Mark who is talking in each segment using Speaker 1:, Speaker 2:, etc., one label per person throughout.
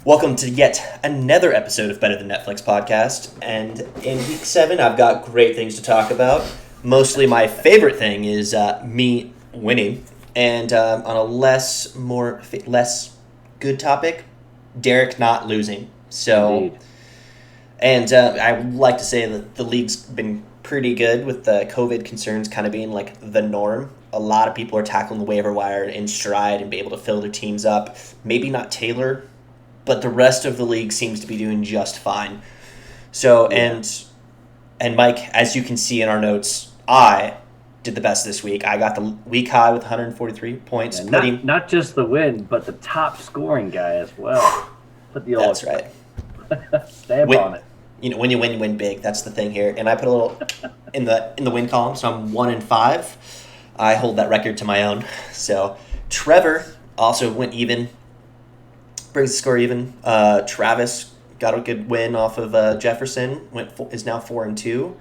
Speaker 1: Welcome to yet another episode of Better Than Netflix podcast. And in week 7, I've got great things to talk about. Mostly my favorite thing is me winning. And on a less good topic, Derek not losing. So,
Speaker 2: Indeed.
Speaker 1: and I would like to say that the league's been pretty good with the COVID concerns kind of being like the norm. A lot of people are tackling the waiver wire in stride and be able to fill their teams up. Maybe not Taylor, but the rest of the league seems to be doing just fine. So,
Speaker 2: Yeah.
Speaker 1: and Mike, as you can see in our notes, I did the best this week. I got the week high with 143 points,
Speaker 2: And not
Speaker 1: putting.
Speaker 2: not just the win, but the top scoring guy as well. Put the old
Speaker 1: That's right.
Speaker 2: stamp
Speaker 1: Win,
Speaker 2: on it.
Speaker 1: when you win, you win big. That's the thing here. And I put a little in the win column, so I'm 1-5. I hold that record to my own. So Trevor also went even. Brings the score even. Travis got a good win off of Jefferson. Is now 4-2.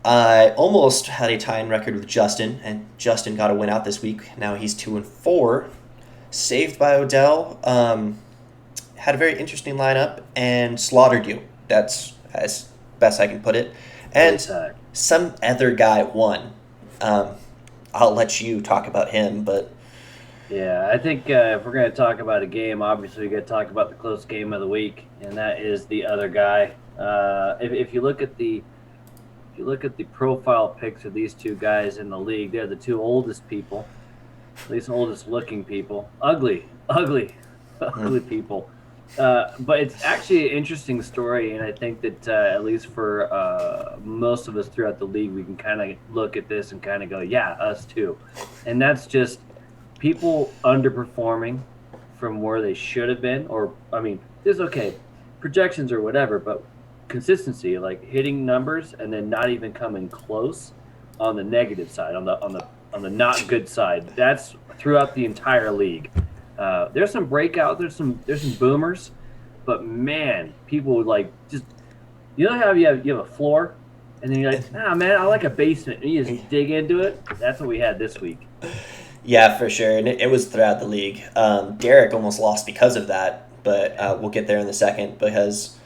Speaker 1: I almost had a tying record with Justin, and Justin got a win out this week. Now he's 2-4. Saved by Odell. Had a very interesting lineup and slaughtered you. That's as best I can put it. And some other guy won. I'll let you talk about him, but.
Speaker 2: Yeah, I think if we're going to talk about a game, obviously we got to talk about the close game of the week, and that is the other guy. If you look at the profile pics of these two guys in the league, they're the two oldest people, at least oldest looking people. Ugly people. But it's actually an interesting story, and I think that at least for most of us throughout the league, we can kind of look at this and kind of go, yeah, us too. And that's just people underperforming from where they should have been, or it's okay, projections or whatever, but consistency, like hitting numbers and then not even coming close on the negative side, on the not good side. That's throughout the entire league. There's some breakout, there's some boomers, but man, people would like just how you have a floor, and then you're like, man, I like a basement, and you just dig into it. That's what we had this week.
Speaker 1: Yeah, for sure, and it was throughout the league. Derek almost lost because of that, but we'll get there in a second because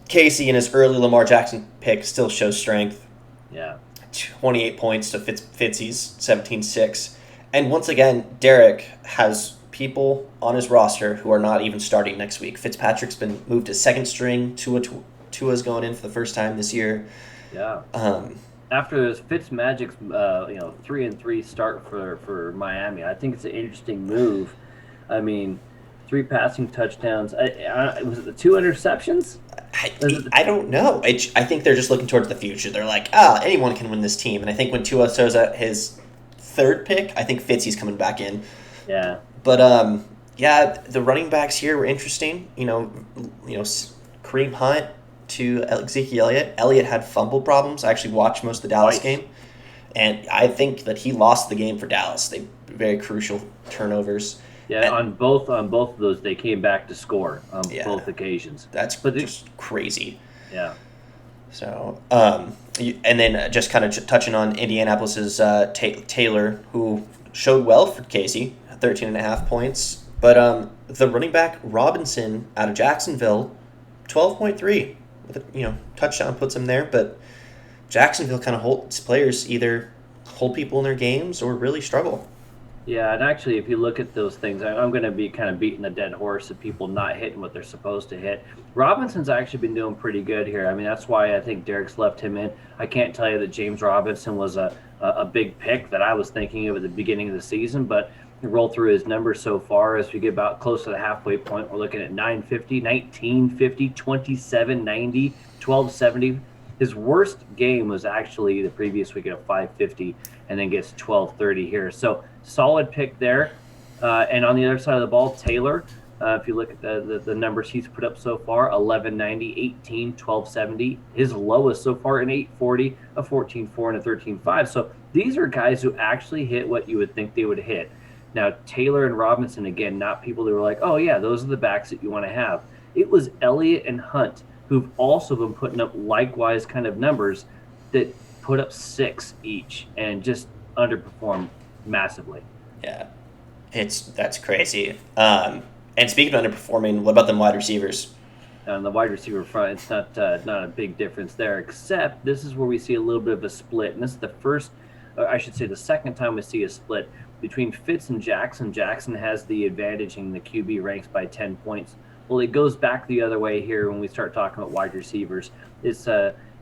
Speaker 1: Casey in his early Lamar Jackson pick still shows strength.
Speaker 2: Yeah.
Speaker 1: 28 points to Fitzy's 17-6. And once again, Derek has people on his roster who are not even starting next week. Fitzpatrick's been moved to second string. Tua's going in for the first time this year.
Speaker 2: Yeah. After this Fitzmagic's 3-3 start for Miami, I think it's an interesting move. I mean, 3 passing touchdowns. Was it the 2 interceptions?
Speaker 1: I don't know. I think they're just looking towards the future. They're like, anyone can win this team. And I think when Tua throws out his third pick, I think Fitzy's coming back in.
Speaker 2: Yeah.
Speaker 1: But the running backs here were interesting. Kareem Hunt to Ezekiel Elliott. Elliott had fumble problems. I actually watched most of the Dallas game, and I think that he lost the game for Dallas. They very crucial turnovers.
Speaker 2: Yeah, on both of those, they came back to score on both occasions.
Speaker 1: That's just crazy.
Speaker 2: Yeah.
Speaker 1: So, and then just kind of touching on Indianapolis's Taylor, who showed well for Casey, 13.5 points. But the running back Robinson out of Jacksonville, 12.3. Touchdown puts him there. But Jacksonville kind of holds players either hold people in their games or really struggle.
Speaker 2: Yeah, and actually, if you look at those things, I'm going to be kind of beating the dead horse of people not hitting what they're supposed to hit. Robinson's actually been doing pretty good here. I mean, that's why I think Derek's left him in. I can't tell you that James Robinson was a big pick that I was thinking of at the beginning of the season, but you roll through his numbers so far as we get about close to the halfway point. We're looking at 950, 1950, 2790, 1270. His worst game was actually the previous week at 550, and then gets 1230 here. So solid pick there. And on the other side of the ball, Taylor, if you look at the numbers he's put up so far, 1190, 18, 1270. His lowest so far in 840, a 14.4 and a 13.5. So these are guys who actually hit what you would think they would hit. Now, Taylor and Robinson, again, not people that were like, oh, yeah, those are the backs that you want to have. It was Elliott and Hunt who've also been putting up likewise kind of numbers that put up 6 each and just underperformed massively.
Speaker 1: Yeah, that's crazy. And speaking of underperforming, what about them wide receivers?
Speaker 2: On the wide receiver front, it's not a big difference there, except this is where we see a little bit of a split. And this is the first, I should say, the second time we see a split between Fitz and Jackson. Jackson has the advantage in the QB ranks by 10 points. Well, it goes back the other way here when we start talking about wide receivers. It's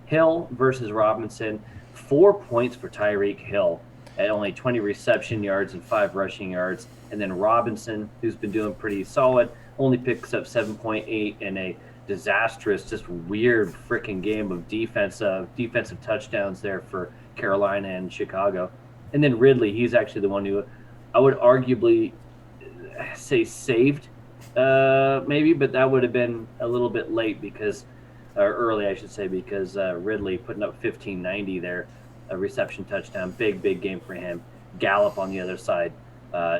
Speaker 2: Hill versus Robinson. 4 points for Tyreek Hill at only 20 reception yards and 5 rushing yards. And then Robinson, who's been doing pretty solid, only picks up 7.8 in a disastrous, just weird freaking game of defensive touchdowns there for Carolina and Chicago. And then Ridley, he's actually the one who I would arguably say saved, maybe, but that would have been a little bit late because, or early, I should say, because Ridley putting up 1590 there, a reception touchdown, big game for him. Gallup on the other side,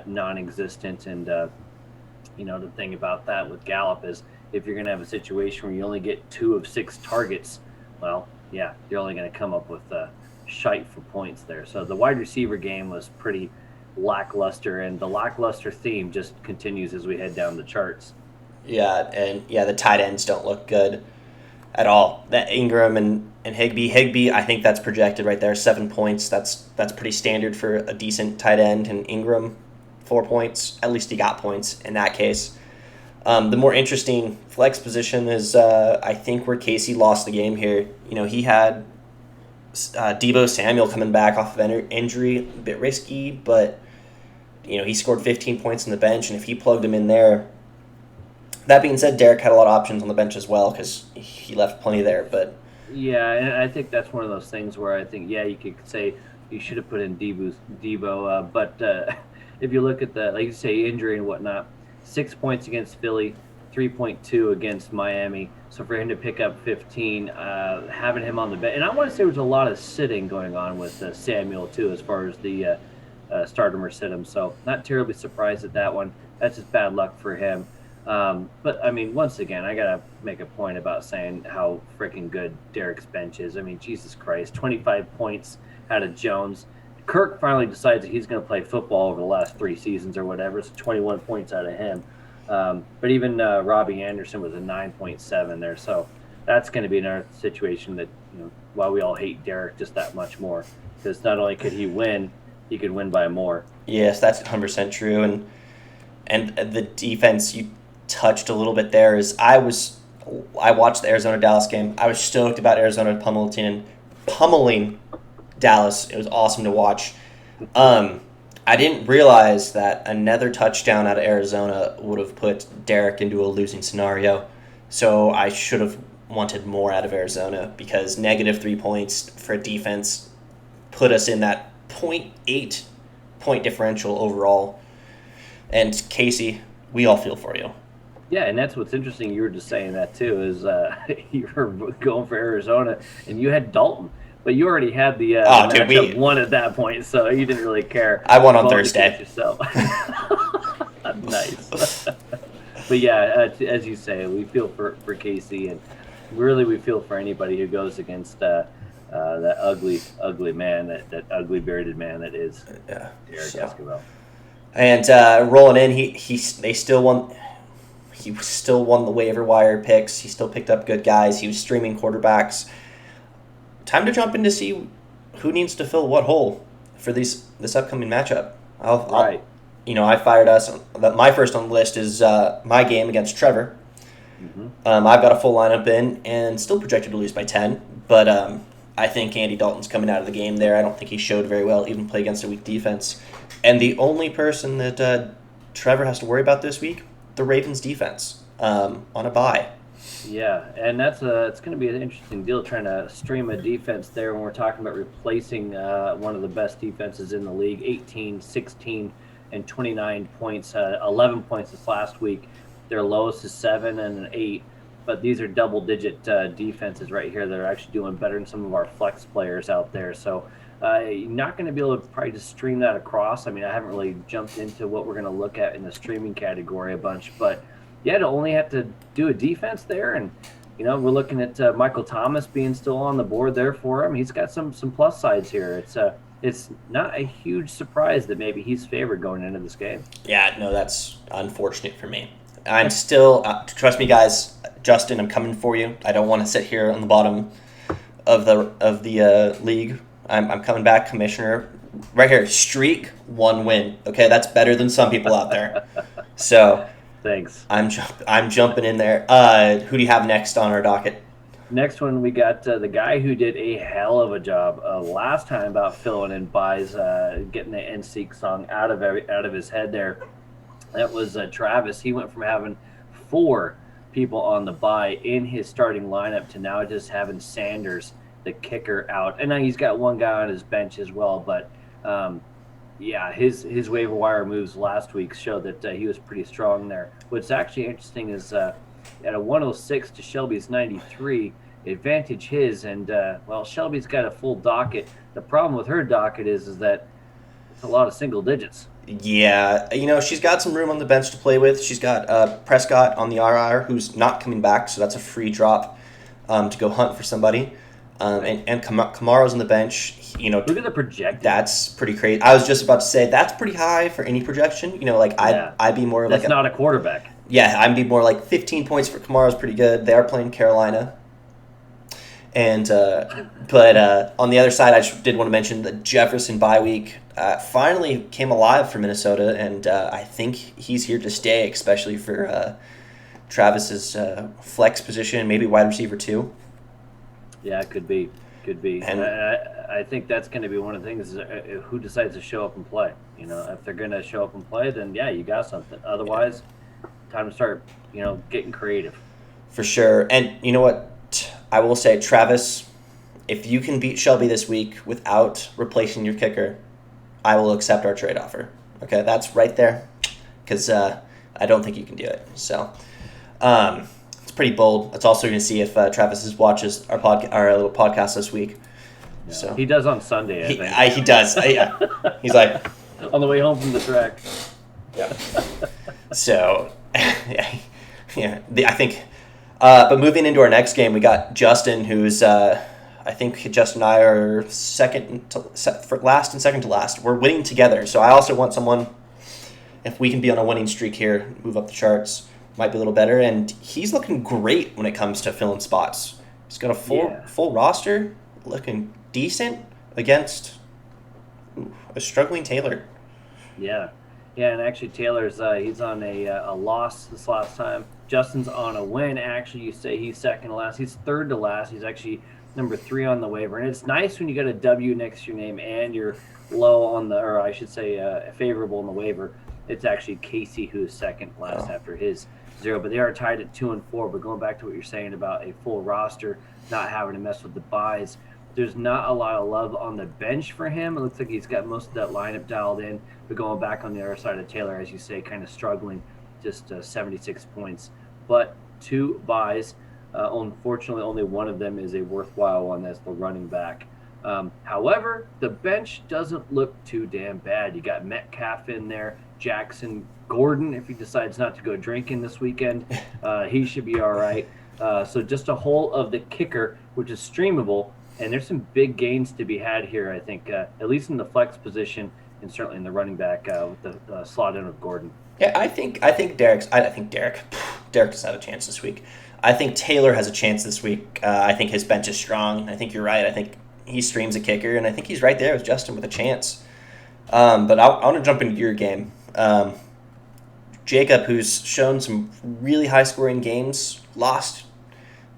Speaker 2: non-existent, and the thing about that with Gallup is if you're going to have a situation where you only get 2 of 6 targets, well, yeah, you're only going to come up with shite for points there. So the wide receiver game was pretty lackluster, and the lackluster theme just continues as we head down the charts.
Speaker 1: Yeah, and the tight ends don't look good at all. That Ingram and Higbee, I think that's projected right there, 7 points. That's pretty standard for a decent tight end. And Ingram, 4 points. At least he got points in that case. The more interesting flex position is, I think, where Casey lost the game here. He had Deebo Samuel coming back off of injury, a bit risky, but he scored 15 points on the bench, and if he plugged him in there. That being said, Derek had a lot of options on the bench as well because he left plenty there. But
Speaker 2: yeah, and I think that's one of those things where I think, you could say you should have put in Deebo, but if you look at the, like you say, injury and whatnot, 6 points against Philly, 3.2 against Miami. So for him to pick up 15, having him on the bench, and I want to say there was a lot of sitting going on with Samuel too, as far as the start him or sit him. So not terribly surprised at that one. That's just bad luck for him. But I mean, once again, I gotta make a point about saying how freaking good Derek's bench is. I mean, Jesus Christ, 25 points out of Jones. Kirk finally decides that he's going to play football over the last 3 seasons or whatever. So 21 points out of him. But even Robbie Anderson was a 9.7 there. So that's going to be another situation that, why we all hate Derek just that much more. Because not only could he win, he could win by more.
Speaker 1: Yes, that's 100% true. And the defense you touched a little bit there is I watched the Arizona-Dallas game. I was stoked about Arizona pummeling Dallas. It was awesome to watch. I didn't realize that another touchdown out of Arizona would have put Derek into a losing scenario. So I should have wanted more out of Arizona because negative 3 points for defense put us in that 0.8 point differential overall. And Casey, we all feel for you.
Speaker 2: Yeah, and that's what's interesting. You were just saying that too, is you were going for Arizona, and you had Dalton. But you already had the matchup won at that point, so you didn't really care.
Speaker 1: I won on Thursday.
Speaker 2: Yourself. Nice. But yeah, as you say, we feel for Casey, and really we feel for anybody who goes against that ugly man, that ugly bearded man that is Derek Esquivel.
Speaker 1: And rolling in, he still won. He still won the waiver wire picks. He still picked up good guys. He was streaming quarterbacks. Time to jump in to see who needs to fill what hole for this upcoming matchup. I fired us. My first on the list is my game against Trevor. Mm-hmm. I've got a full lineup in and still projected to lose by 10. But I think Andy Dalton's coming out of the game there. I don't think he showed very well, even play against a weak defense. And the only person that Trevor has to worry about this week, the Ravens defense on a bye.
Speaker 2: Yeah, and it's going to be an interesting deal trying to stream a defense there when we're talking about replacing one of the best defenses in the league, 18, 16, and 29 points, 11 points this last week. Their lowest is 7 and 8, but these are double-digit defenses right here that are actually doing better than some of our flex players out there. So you're not going to be able to probably just stream that across. I mean, I haven't really jumped into what we're going to look at in the streaming category a bunch, but yeah, to only have to do a defense there, and we're looking at Michael Thomas being still on the board there for him. He's got some plus sides here. It's not a huge surprise that maybe he's favored going into this game.
Speaker 1: Yeah, no, that's unfortunate for me. I'm still, trust me, guys, Justin, I'm coming for you. I don't want to sit here on the bottom of the league. I'm coming back, commissioner. Right here, streak, 1 win. Okay, that's better than some people out there. So
Speaker 2: Thanks.
Speaker 1: I'm jumping in there. Who do you have next on our docket?
Speaker 2: Next one, we got the guy who did a hell of a job last time about filling in buys, getting the NSYNC song out of his head there. That was Travis. He went from having 4 people on the bye in his starting lineup to now just having Sanders, the kicker, out. And now he's got one guy on his bench as well. But yeah, his waiver wire moves last week showed that he was pretty strong there. What's actually interesting is at a 106 to Shelby's 93, advantage his. And well, Shelby's got a full docket. The problem with her docket is that it's a lot of single digits.
Speaker 1: Yeah, she's got some room on the bench to play with. She's got Prescott on the RR, who's not coming back, so that's a free drop to go hunt for somebody. And Kamaro's on the bench.
Speaker 2: Look at the projection.
Speaker 1: That's pretty crazy. I was just about to say that's pretty high for any projection. I'd be more
Speaker 2: that's
Speaker 1: like
Speaker 2: not a quarterback.
Speaker 1: Yeah, I'd be more like 15 points for Kamaro's pretty good. They are playing Carolina. And but on the other side, I did want to mention the Jefferson bye week finally came alive for Minnesota, and I think he's here to stay, especially for Travis's flex position, maybe wide receiver too.
Speaker 2: Yeah, it could be. And I think that's going to be one of the things is who decides to show up and play. If they're going to show up and play, then yeah, you got something. Otherwise, time to start, getting creative.
Speaker 1: For sure. And you know what? I will say, Travis, if you can beat Shelby this week without replacing your kicker, I will accept our trade offer. Okay, that's right there, because I don't think you can do it. So it's pretty bold. It's also going to see if Travis watches our little podcast this week.
Speaker 2: Yeah. So he does on Sunday. I think
Speaker 1: he does. Yeah, he's like
Speaker 2: on the way home from the track.
Speaker 1: Yeah. So yeah. I think. But moving into our next game, we got Justin, who's I think Justin and I are last and second to last. We're winning together, so I also want someone. If we can be on a winning streak here, move up the charts, might be a little better. And he's looking great when it comes to filling spots. He's got a full roster, looking decent against a struggling Taylor.
Speaker 2: Yeah, and actually Taylor's he's on a loss this last time. Justin's on a win. Actually, you say he's second to last. He's third to last. He's actually number 3 on the waiver. And it's nice when you got a W next to your name and you're low on or I should say favorable on the waiver. It's actually Casey who is second last after his 0. But they are tied at 2 and 4. But going back to what you're saying about a full roster, not having to mess with the buys, there's not a lot of love on the bench for him. It looks like he's got most of that lineup dialed in. But going back on the other side of Taylor, as you say, kind of struggling, just 76 points. But 2 buys. Unfortunately, only one of them is a worthwhile one. That's the running back. However, the bench doesn't look too damn bad. You got Metcalf in there, Jackson, Gordon, if he decides not to go drinking this weekend, he should be all right. So just a whole of the kicker, which is streamable, and there's some big gains to be had here, I think, at least in the flex position and certainly in the running back with the slot in of Gordon.
Speaker 1: Yeah, I think Derek doesn't have a chance this week. I think Taylor has a chance this week. I think his bench is strong. I think you're right. I think he streams a kicker, and I think he's right there with Justin with a chance. But I want to jump into your game. Jacob, who's shown some really high-scoring games, lost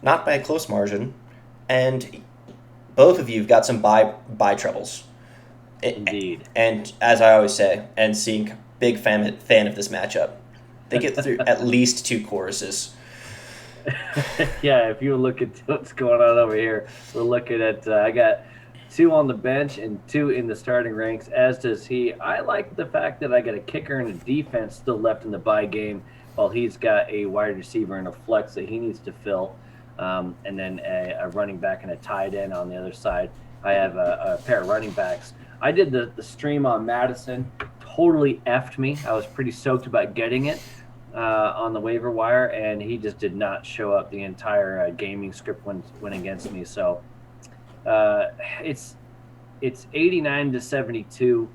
Speaker 1: not by a close margin, and both of you have got some buy troubles.
Speaker 2: Indeed.
Speaker 1: And as I always say, and seeing big fan of this matchup, they get through at least 2 choruses.
Speaker 2: Yeah, if you look at what's going on over here, we're looking at I got 2 on the bench and 2 in the starting ranks, as does he. I like the fact that I got a kicker and a defense still left in the bye game, while he's got a wide receiver and a flex that he needs to fill, and then a running back and a tight end on the other side. I have a pair of running backs. I did the stream on Madison. Totally effed me. I was pretty stoked about getting it on the waiver wire, and he just did not show up. The entire gaming script went against me. So it's 89 to 72.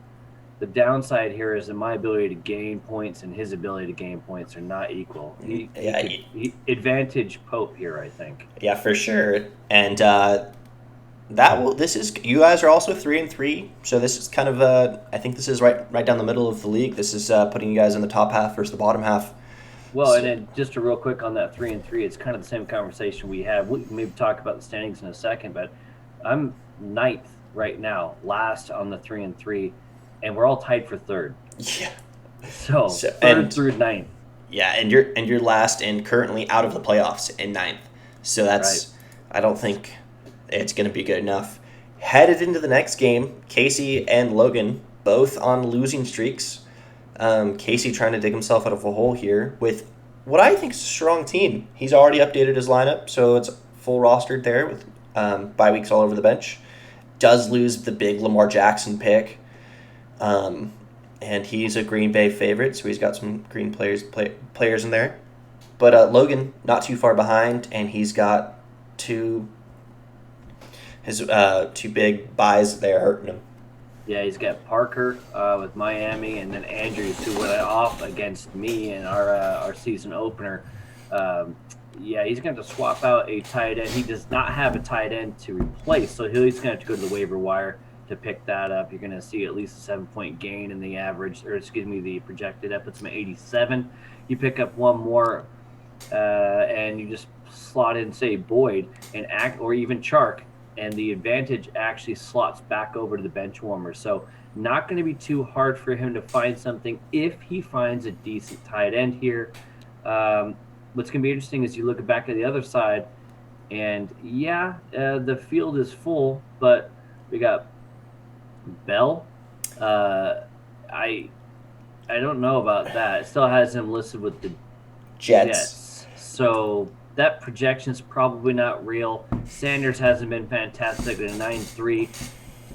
Speaker 2: The downside here is that my ability to gain points and his ability to gain points are not equal. He
Speaker 1: Yeah,
Speaker 2: could advantage Pope here, I think.
Speaker 1: yeah, for sure. And that will. This is you guys are also 3-3, so this is kind of I think this is right down the middle of the league. This is putting you guys in the top half versus the bottom half.
Speaker 2: Well, and
Speaker 1: So,
Speaker 2: then just a real quick on that 3-3, it's kind of the same conversation we had. We can maybe talk about the standings in a second, but I'm ninth right now, last on the 3-3, and we're all tied for third.
Speaker 1: yeah.
Speaker 2: So
Speaker 1: So
Speaker 2: third through ninth,
Speaker 1: yeah, and you're last and currently out of the playoffs in ninth. So
Speaker 2: right?
Speaker 1: that's I don't think it's going to be good enough. Headed into the next game, Casey and Logan both on losing streaks. Casey trying to dig himself out of a hole here with what I think is a strong team. He's already updated his lineup, so it's full rostered there with bye weeks all over the bench. Does lose the big Lamar Jackson pick, um, and he's a Green Bay favorite, so he's got some Green players in there. But Logan not too far behind, and he's got two his two big buys there hurting him.
Speaker 2: Yeah, he's got Parker with Miami, and then Andrews, who went off against me in our season opener. Um, yeah, he's going to swap out a tight end. He does not have a tight end to replace, so he's going to have to go to the waiver wire to pick that up. You're going to see at least a 7-point gain in the average, or excuse me, the projected. That puts him at 87. You pick up one more, and you just slot in, say, Boyd and or even Chark, and the advantage actually slots back over to the bench warmer. So not going to be too hard for him to find something if he finds a decent tight end here. What's going to be interesting is you look back at the other side, and the field is full, but we got Bell. I don't know about that. It still has him listed with the Jets. So that projection is probably not real. Sanders hasn't been fantastic at a 9-3.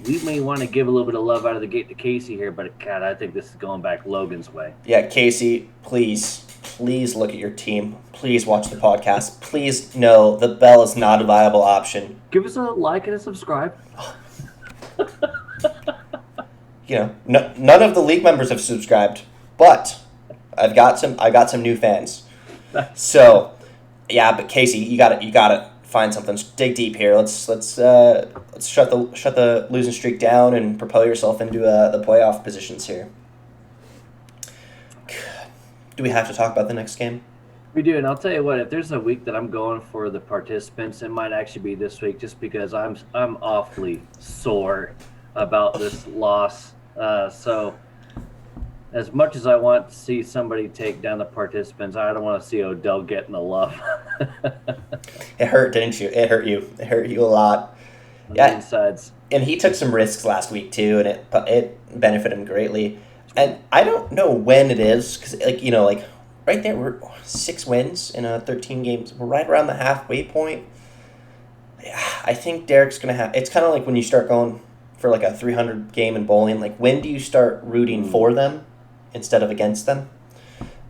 Speaker 2: We may want to give a little bit of love out of the gate to Casey here, but God, I think this is going back Logan's way.
Speaker 1: Yeah, Casey, please look at your team. Please watch the podcast. Please know the Bell is not a viable option.
Speaker 2: Give us a like and a subscribe.
Speaker 1: None of the league members have subscribed, but I got some new fans. So, yeah, but Casey, you got to find something. Dig deep here. Let's shut the losing streak down and propel yourself into the playoff positions here. Do we have to talk about the next game?
Speaker 2: We do, and I'll tell you what. If there's a week that I'm going for the participants, it might actually be this week, just because I'm awfully sore about this loss. So, as much as I want to see somebody take down the participants, I don't want to see Odell getting the love.
Speaker 1: It hurt, didn't you? It hurt you. It hurt you a lot.
Speaker 2: Yeah, insides.
Speaker 1: And he took some risks last week too, and it benefited him greatly. And I don't know when it is, because right there, we're 6 wins in 13 games. We're right around the halfway point. Yeah, I think Derek's gonna have. It's kind of like when you start going for like a 300 game in bowling. Like, when do you start rooting for them instead of against them?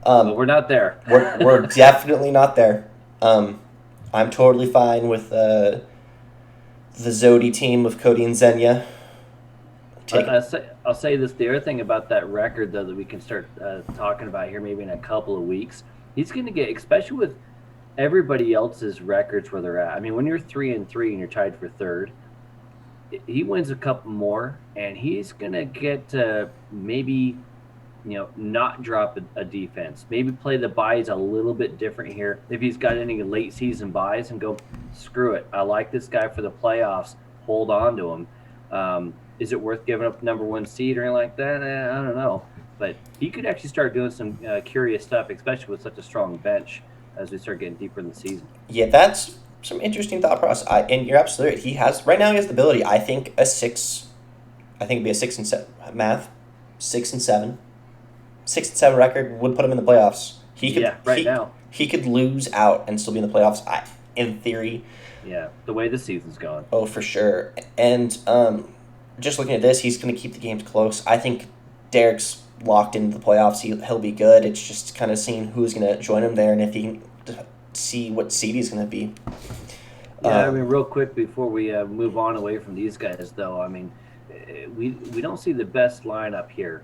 Speaker 2: But we're not there.
Speaker 1: we're definitely not there. I'm totally fine with the Zodi team of Cody and Xenia.
Speaker 2: I'll say this. The other thing about that record, though, that we can start talking about here maybe in a couple of weeks, he's going to get, especially with everybody else's records where they're at. I mean, when you're 3-3 and you're tied for third, he wins a couple more, and he's going to get maybe not drop a defense. Maybe play the buys a little bit different here. If he's got any late season buys, and go, screw it. I like this guy for the playoffs. Hold on to him. Is it worth giving up number 1 seed or anything like that? I don't know. But he could actually start doing some curious stuff, especially with such a strong bench as we start getting deeper in the season.
Speaker 1: Yeah, that's some interesting thought process. And you're absolutely right. He has the ability. I think it'd be a 6 and 7 math. 6 and 7. 6 and 7 record would put him in the playoffs.
Speaker 2: Now.
Speaker 1: He could lose out and still be in the playoffs, in theory.
Speaker 2: Yeah, the way the season's going.
Speaker 1: Oh, for sure. And just looking at this, he's going to keep the games close. I think Derek's locked into the playoffs. He'll be good. It's just kind of seeing who's going to join him there and if he can see what seed he's going to be.
Speaker 2: Yeah, real quick before we move on away from these guys, though, we don't see the best lineup here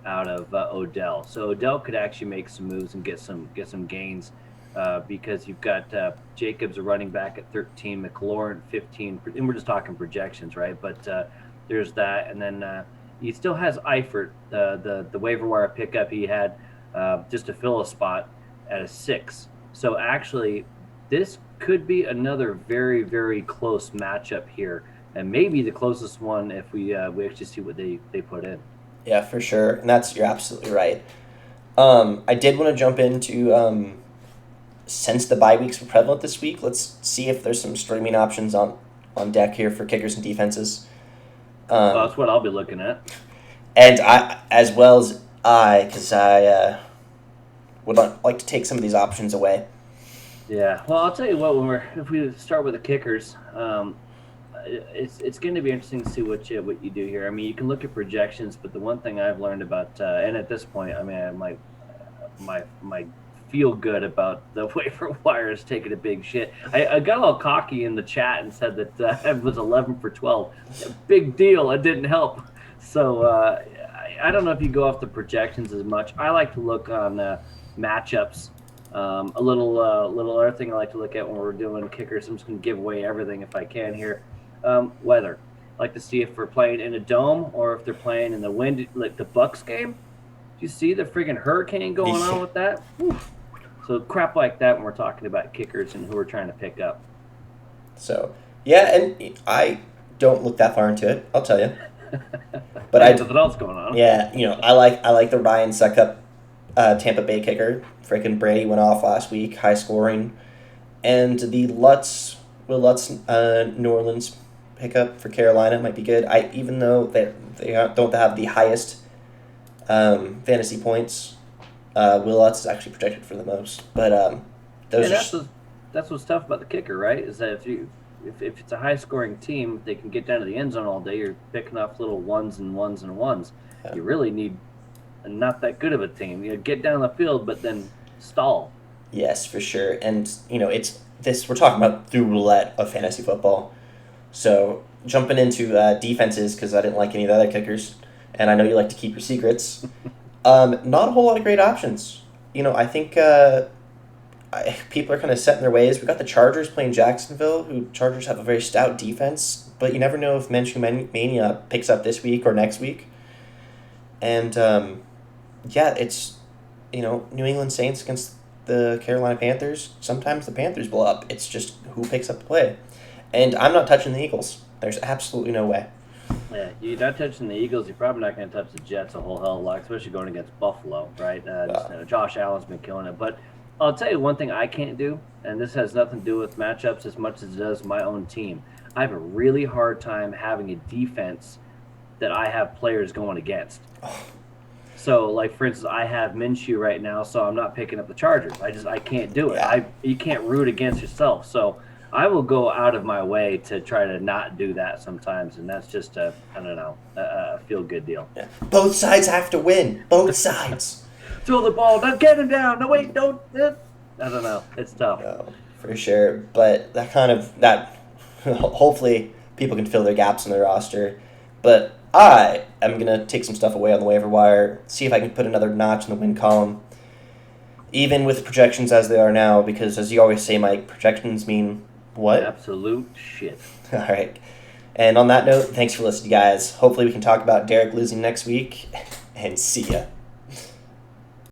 Speaker 2: out of Odell. So Odell could actually make some moves and get some gains because you've got Jacobs a running back at 13, McLaurin 15, and we're just talking projections, right? But there's that, and then he still has Eifert, the waiver wire pickup he had just to fill a spot at a 6. So actually, this could be another very very close matchup here, and maybe the closest one if we actually see what they put in.
Speaker 1: Yeah, for sure. And you're absolutely right. I did want to jump into since the bye weeks were prevalent this week, let's see if there's some streaming options on deck here for kickers and defenses.
Speaker 2: Well, that's what I'll be looking at.
Speaker 1: And I, as well as because I would like to take some of these options away.
Speaker 2: Yeah, well, I'll tell you what. If we start with the kickers, it's going to be interesting to see what you do here. I mean, you can look at projections, but the one thing I've learned about, and at this point, I mean, my feel good about the waiver wire is taking a big shit. I got all cocky in the chat and said that it was 11 for 12. Big deal. It didn't help. So I don't know if you go off the projections as much. I like to look on matchups. A little other thing I like to look at when we're doing kickers. I'm just going to give away everything if I can here. Weather. I like to see if we're playing in a dome or if they're playing in the wind, like the Bucks game. Do you see the friggin' hurricane going on with that? Whew. So crap like that when we're talking about kickers and who we're trying to pick up.
Speaker 1: So yeah, and I don't look that far into it. I'll tell you. But
Speaker 2: There's nothing else going on.
Speaker 1: Yeah, I like the Ryan Suckup Tampa Bay kicker. Freaking Brady went off last week, high scoring, and the Will Lutz New Orleans pickup for Carolina might be good. Even though they don't have the highest fantasy points, Will Lutz is actually projected for the most. But
Speaker 2: that's what's tough about the kicker, right? Is that if it's a high scoring team, they can get down to the end zone all day. You're picking off little ones and ones and ones. Yeah. You really need not that good of a team. Get down the field, but then stall.
Speaker 1: Yes, for sure. And it's this. We're talking about the roulette of fantasy football. So jumping into defenses because I didn't like any of the other kickers, and I know you like to keep your secrets. Not a whole lot of great options. I think people are kind of set in their ways. We got the Chargers playing Jacksonville, who Chargers have a very stout defense, but you never know if Minshew Mania picks up this week or next week. And it's New England Saints against the Carolina Panthers. Sometimes the Panthers blow up. It's just who picks up the play. And I'm not touching the Eagles. There's absolutely no way.
Speaker 2: Yeah, you're not touching the Eagles. You're probably not going to touch the Jets a whole hell of a lot, especially going against Buffalo, right? Josh Allen's been killing it. But I'll tell you one thing I can't do, and this has nothing to do with matchups as much as it does my own team. I have a really hard time having a defense that I have players going against. So, like, for instance, I have Minshew right now, so I'm not picking up the Chargers. I can't do it.
Speaker 1: Yeah.
Speaker 2: You can't root against yourself. So I will go out of my way to try to not do that sometimes, and that's just a feel-good deal.
Speaker 1: Yeah. Both sides have to win. Both sides.
Speaker 2: Throw the ball. Don't get him down. No, wait, don't. I don't know. It's tough.
Speaker 1: No, for sure. But that hopefully people can fill their gaps in their roster. But I am going to take some stuff away on the waiver wire, see if I can put another notch in the win column, even with projections as they are now, because as you always say, Mike, projections mean what?
Speaker 2: Absolute shit.
Speaker 1: All right. And on that note, thanks for listening, guys. Hopefully we can talk about Derek losing next week, and see ya.